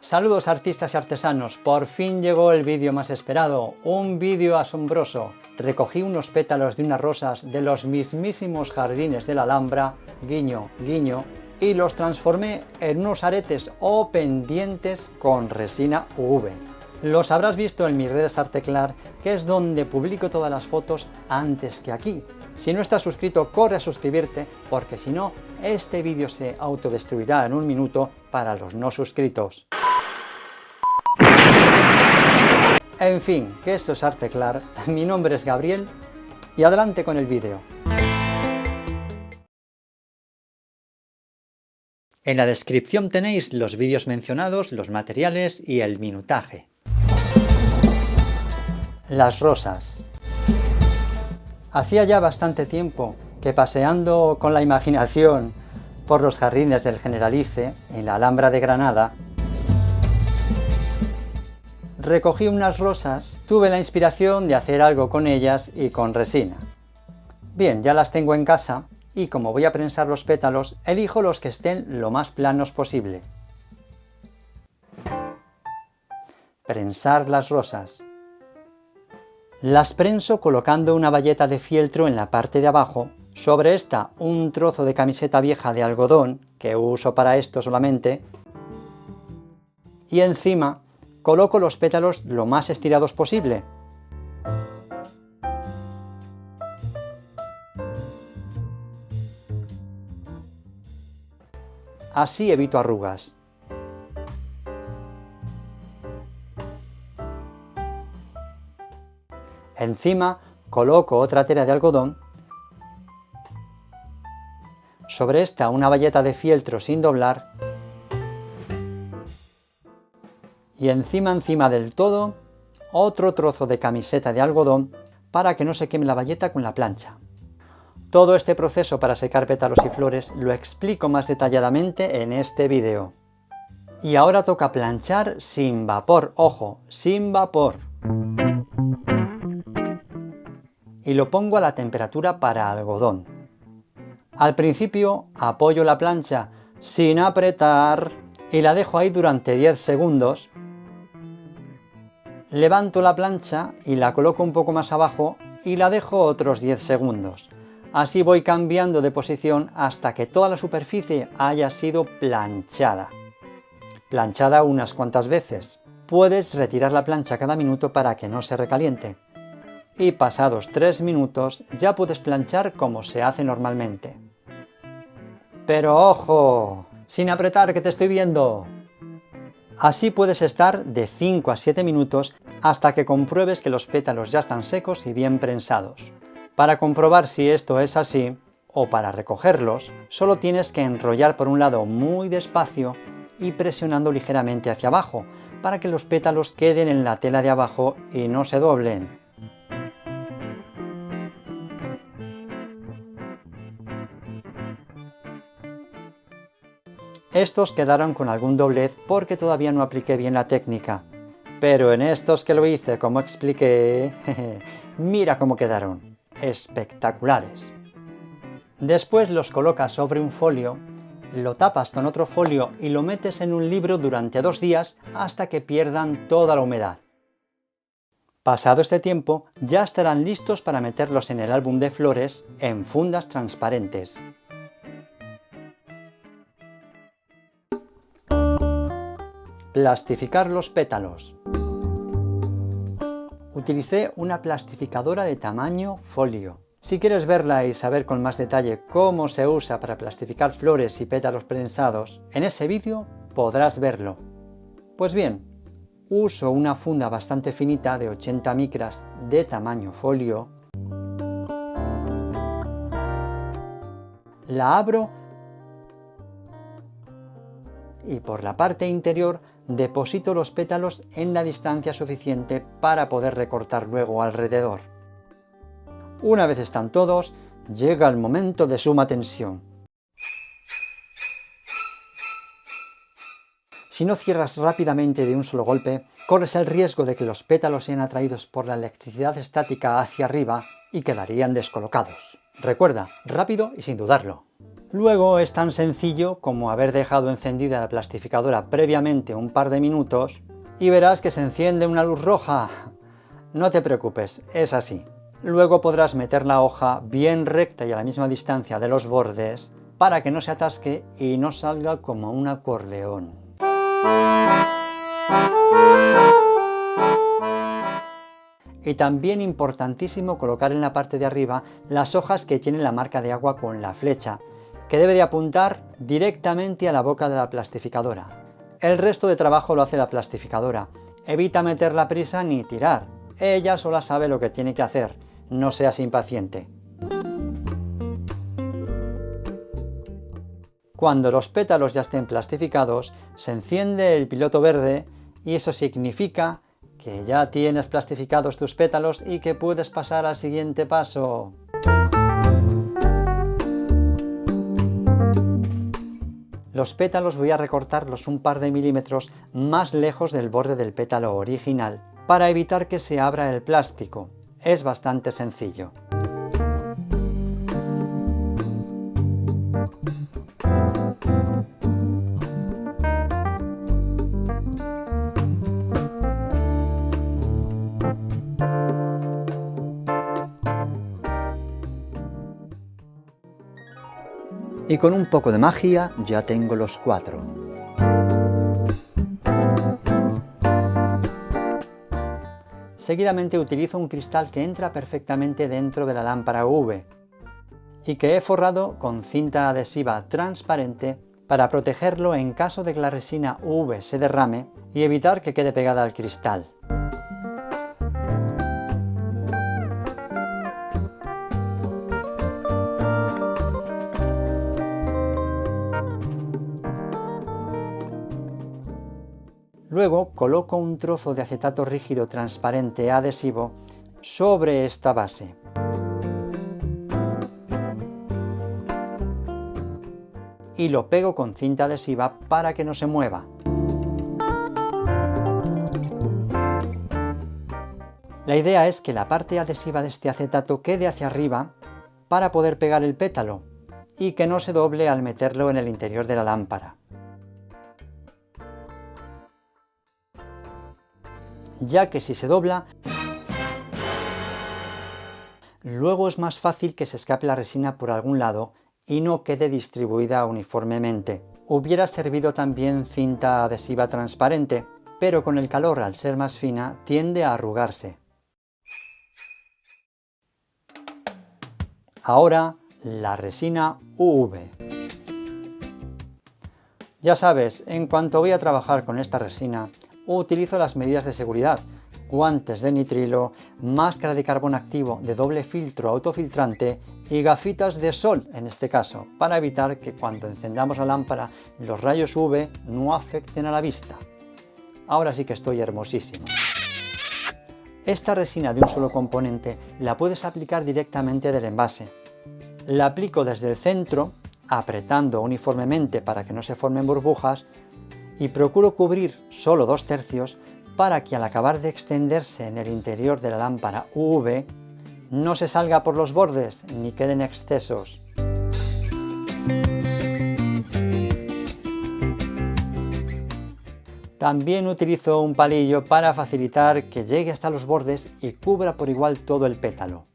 Saludos artistas y artesanos, por fin llegó el vídeo más esperado, un vídeo asombroso. Recogí unos pétalos de unas rosas de los mismísimos jardines de la Alhambra, guiño, guiño, y los transformé en unos aretes o pendientes con resina UV. Los habrás visto en mis redes Arteclar, que es donde publico todas las fotos antes que aquí. Si no estás suscrito, corre a suscribirte, porque si no, este vídeo se autodestruirá en un minuto para los no suscritos. En fin, que esto es Arteclar, mi nombre es Gabriel y adelante con el vídeo. En la descripción tenéis los vídeos mencionados, los materiales y el minutaje. Las rosas. Hacía ya bastante tiempo que paseando con la imaginación por los jardines del Generalife, en la Alhambra de Granada, recogí unas rosas, tuve la inspiración de hacer algo con ellas y con resina. Bien, ya las tengo en casa y como voy a prensar los pétalos, elijo los que estén lo más planos posible. Prensar las rosas. Las prenso colocando una bayeta de fieltro en la parte de abajo, sobre esta un trozo de camiseta vieja de algodón, que uso para esto solamente, y encima coloco los pétalos lo más estirados posible. Así evito arrugas. Encima coloco otra tela de algodón, sobre esta una bayeta de fieltro sin doblar y encima del todo otro trozo de camiseta de algodón para que no se queme la bayeta con la plancha. Todo este proceso para secar pétalos y flores lo explico más detalladamente en este vídeo. Y ahora toca planchar sin vapor, ojo, sin vapor. Y lo pongo a la temperatura para algodón. Al principio apoyo la plancha sin apretar y la dejo ahí durante 10 segundos. Levanto la plancha y la coloco un poco más abajo y la dejo otros 10 segundos. Así voy cambiando de posición hasta que toda la superficie haya sido planchada. Planchada unas cuantas veces. Puedes retirar la plancha cada minuto para que no se recaliente. Y pasados 3 minutos ya puedes planchar como se hace normalmente. Pero ¡ojo! Sin apretar, que te estoy viendo. Así puedes estar de 5 a 7 minutos hasta que compruebes que los pétalos ya están secos y bien prensados. Para comprobar si esto es así, o para recogerlos, solo tienes que enrollar por un lado muy despacio y presionando ligeramente hacia abajo, para que los pétalos queden en la tela de abajo y no se doblen. Estos quedaron con algún doblez porque todavía no apliqué bien la técnica, pero en estos que lo hice como expliqué, mira cómo quedaron, espectaculares. Después los colocas sobre un folio, lo tapas con otro folio y lo metes en un libro durante 2 días hasta que pierdan toda la humedad. Pasado este tiempo, ya estarán listos para meterlos en el álbum de flores en fundas transparentes. Plastificar los pétalos. Utilicé una plastificadora de tamaño folio. Si quieres verla y saber con más detalle cómo se usa para plastificar flores y pétalos prensados, en ese vídeo podrás verlo. Pues bien, uso una funda bastante finita de 80 micras de tamaño folio. La abro y por la parte interior deposito los pétalos en la distancia suficiente para poder recortar luego alrededor. Una vez están todos, llega el momento de suma tensión. Si no cierras rápidamente de un solo golpe, corres el riesgo de que los pétalos sean atraídos por la electricidad estática hacia arriba y quedarían descolocados. Recuerda, rápido y sin dudarlo. Luego es tan sencillo como haber dejado encendida la plastificadora previamente un par de minutos y verás que se enciende una luz roja. No te preocupes, es así. Luego podrás meter la hoja bien recta y a la misma distancia de los bordes para que no se atasque y no salga como un acordeón. Y también importantísimo colocar en la parte de arriba las hojas que tienen la marca de agua con la flecha, que debe de apuntar directamente a la boca de la plastificadora. El resto de trabajo lo hace la plastificadora. Evita meter la prisa ni tirar. Ella sola sabe lo que tiene que hacer. No seas impaciente. Cuando los pétalos ya estén plastificados, se enciende el piloto verde y eso significa que ya tienes plastificados tus pétalos y que puedes pasar al siguiente paso. Los pétalos voy a recortarlos un par de milímetros más lejos del borde del pétalo original para evitar que se abra el plástico. Es bastante sencillo. Y con un poco de magia ya tengo los 4. Seguidamente utilizo un cristal que entra perfectamente dentro de la lámpara UV y que he forrado con cinta adhesiva transparente para protegerlo en caso de que la resina UV se derrame y evitar que quede pegada al cristal. Luego coloco un trozo de acetato rígido transparente adhesivo sobre esta base. Y lo pego con cinta adhesiva para que no se mueva. La idea es que la parte adhesiva de este acetato quede hacia arriba para poder pegar el pétalo y que no se doble al meterlo en el interior de la lámpara. Ya que si se dobla, luego es más fácil que se escape la resina por algún lado y no quede distribuida uniformemente. Hubiera servido también cinta adhesiva transparente, pero con el calor, al ser más fina, tiende a arrugarse. Ahora, la resina UV. Ya sabes, en cuanto voy a trabajar con esta resina, utilizo las medidas de seguridad: guantes de nitrilo, máscara de carbón activo de doble filtro autofiltrante y gafitas de sol, en este caso, para evitar que cuando encendamos la lámpara los rayos UV no afecten a la vista. Ahora sí que estoy hermosísimo. Esta resina de un solo componente la puedes aplicar directamente del envase. La aplico desde el centro, apretando uniformemente para que no se formen burbujas, y procuro cubrir solo 2/3 para que al acabar de extenderse en el interior de la lámpara UV no se salga por los bordes ni queden excesos. También utilizo un palillo para facilitar que llegue hasta los bordes y cubra por igual todo el pétalo.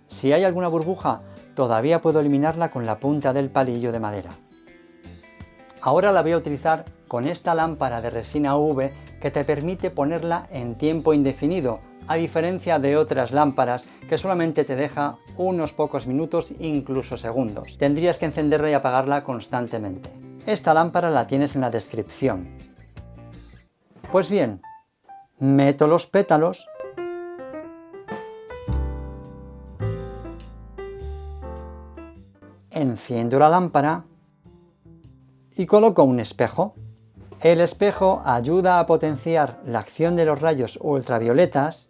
Si hay alguna burbuja, todavía puedo eliminarla con la punta del palillo de madera. Ahora la voy a utilizar con esta lámpara de resina UV que te permite ponerla en tiempo indefinido, a diferencia de otras lámparas que solamente te deja unos pocos minutos, incluso segundos. Tendrías que encenderla y apagarla constantemente. Esta lámpara la tienes en la descripción. Pues bien, meto los pétalos, enciendo la lámpara y coloco un espejo. El espejo ayuda a potenciar la acción de los rayos ultravioletas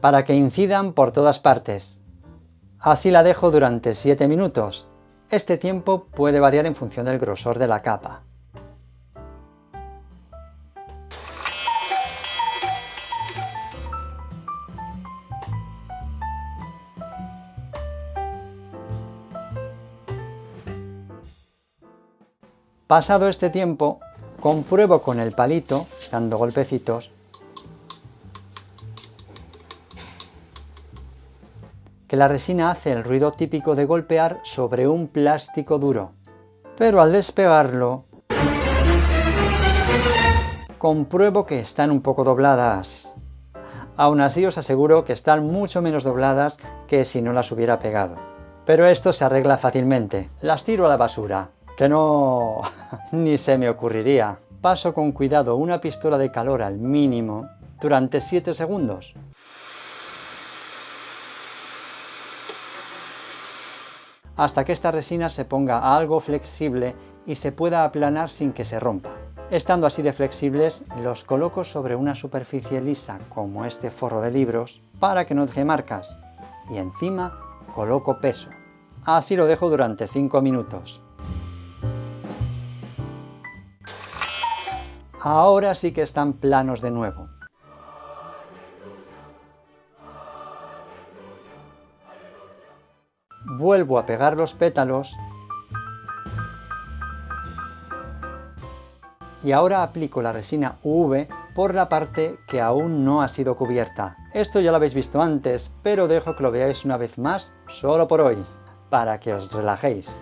para que incidan por todas partes. Así la dejo durante 7 minutos. Este tiempo puede variar en función del grosor de la capa. Pasado este tiempo, compruebo con el palito, dando golpecitos, que la resina hace el ruido típico de golpear sobre un plástico duro. Pero al despegarlo, compruebo que están un poco dobladas. Aún así os aseguro que están mucho menos dobladas que si no las hubiera pegado. Pero esto se arregla fácilmente. Las tiro a la basura. Que no, ni se me ocurriría. Paso con cuidado una pistola de calor al mínimo durante 7 segundos. Hasta que esta resina se ponga algo flexible y se pueda aplanar sin que se rompa. Estando así de flexibles, los coloco sobre una superficie lisa como este forro de libros para que no deje marcas. Y encima coloco peso. Así lo dejo durante 5 minutos. Ahora sí que están planos de nuevo. Vuelvo a pegar los pétalos y ahora aplico la resina UV por la parte que aún no ha sido cubierta. Esto ya lo habéis visto antes, pero dejo que lo veáis una vez más solo por hoy, para que os relajéis.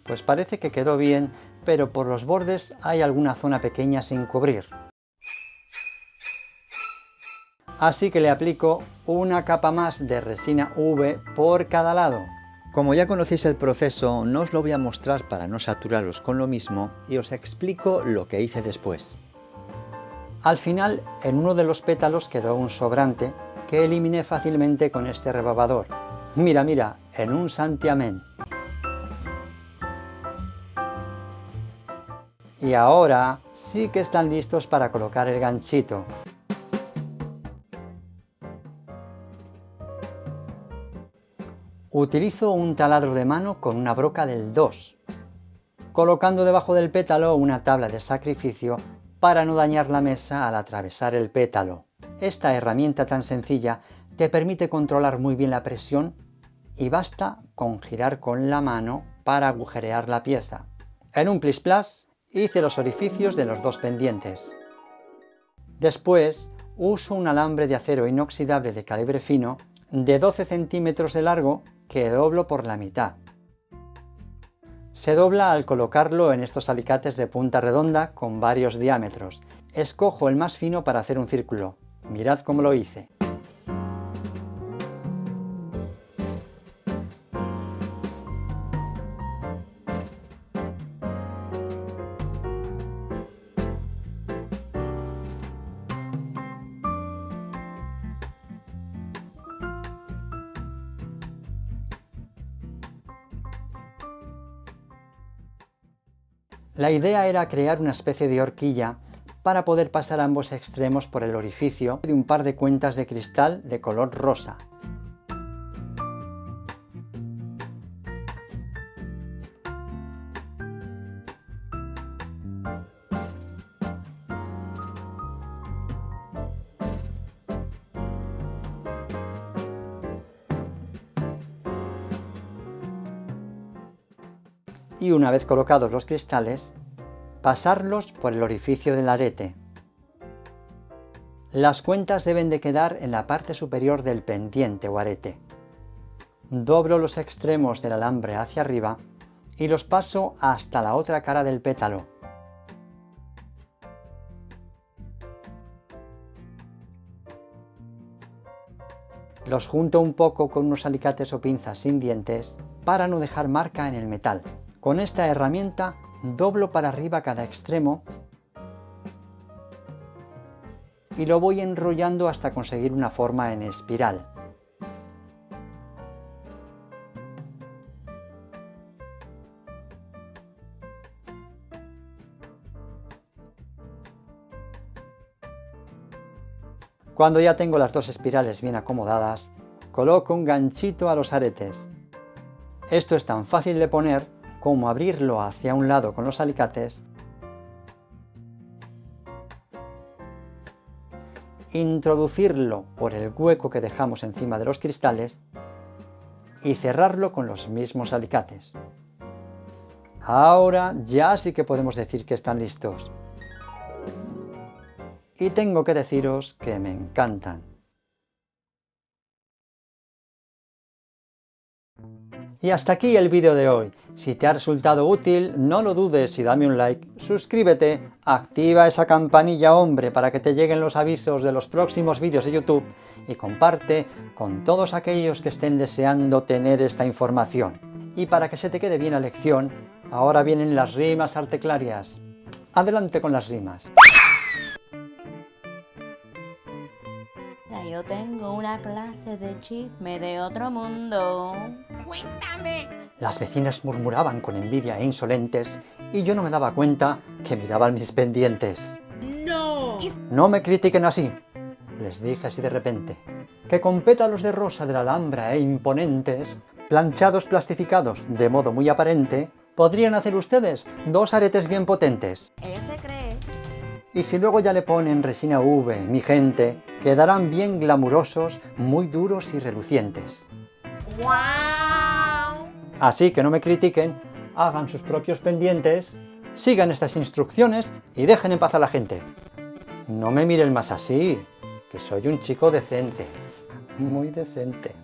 Pues parece que quedó bien, pero por los bordes hay alguna zona pequeña sin cubrir. Así que le aplico una capa más de resina UV por cada lado. Como ya conocéis el proceso, no os lo voy a mostrar para no saturaros con lo mismo y os explico lo que hice después. Al final, en uno de los pétalos quedó un sobrante que eliminé fácilmente con este rebabador. Mira, mira, en un santiamén. Y ahora sí que están listos para colocar el ganchito. Utilizo un taladro de mano con una broca del 2, colocando debajo del pétalo una tabla de sacrificio para no dañar la mesa al atravesar el pétalo. Esta herramienta tan sencilla te permite controlar muy bien la presión y basta con girar con la mano para agujerear la pieza. En un plis-plas hice los orificios de los dos pendientes. Después uso un alambre de acero inoxidable de calibre fino de 12 centímetros de largo que doblo por la mitad. Se dobla al colocarlo en estos alicates de punta redonda con varios diámetros. Escojo el más fino para hacer un círculo. Mirad cómo lo hice. La idea era crear una especie de horquilla para poder pasar ambos extremos por el orificio de un par de cuentas de cristal de color rosa. Y una vez colocados los cristales, pasarlos por el orificio del arete. Las cuentas deben de quedar en la parte superior del pendiente o arete. Doblo los extremos del alambre hacia arriba y los paso hasta la otra cara del pétalo. Los junto un poco con unos alicates o pinzas sin dientes para no dejar marca en el metal. Con esta herramienta doblo para arriba cada extremo y lo voy enrollando hasta conseguir una forma en espiral. Cuando ya tengo las dos espirales bien acomodadas, coloco un ganchito a los aretes. Esto es tan fácil de poner como abrirlo hacia un lado con los alicates, introducirlo por el hueco que dejamos encima de los cristales y cerrarlo con los mismos alicates. Ahora ya sí que podemos decir que están listos. Y tengo que deciros que me encantan. Y hasta aquí el vídeo de hoy. Si te ha resultado útil, no lo dudes y dame un like, suscríbete, activa esa campanilla hombre para que te lleguen los avisos de los próximos vídeos de YouTube y comparte con todos aquellos que estén deseando tener esta información. Y para que se te quede bien la lección, ahora vienen las rimas arteclarias. Adelante con las rimas. Yo tengo una clase de chisme de otro mundo. ¡Cuéntame! Las vecinas murmuraban con envidia e insolentes y yo no me daba cuenta que miraban mis pendientes. ¡No! No me critiquen así, les dije así de repente, que con pétalos de rosa de la Alhambra e imponentes, planchados plastificados de modo muy aparente, podrían hacer ustedes dos aretes bien potentes. Ella se cree. Y si luego ya le ponen resina UV, mi gente, quedarán bien glamurosos, muy duros y relucientes. ¡Wow! Así que no me critiquen, hagan sus propios pendientes, sigan estas instrucciones y dejen en paz a la gente. No me miren más así, que soy un chico decente, muy decente.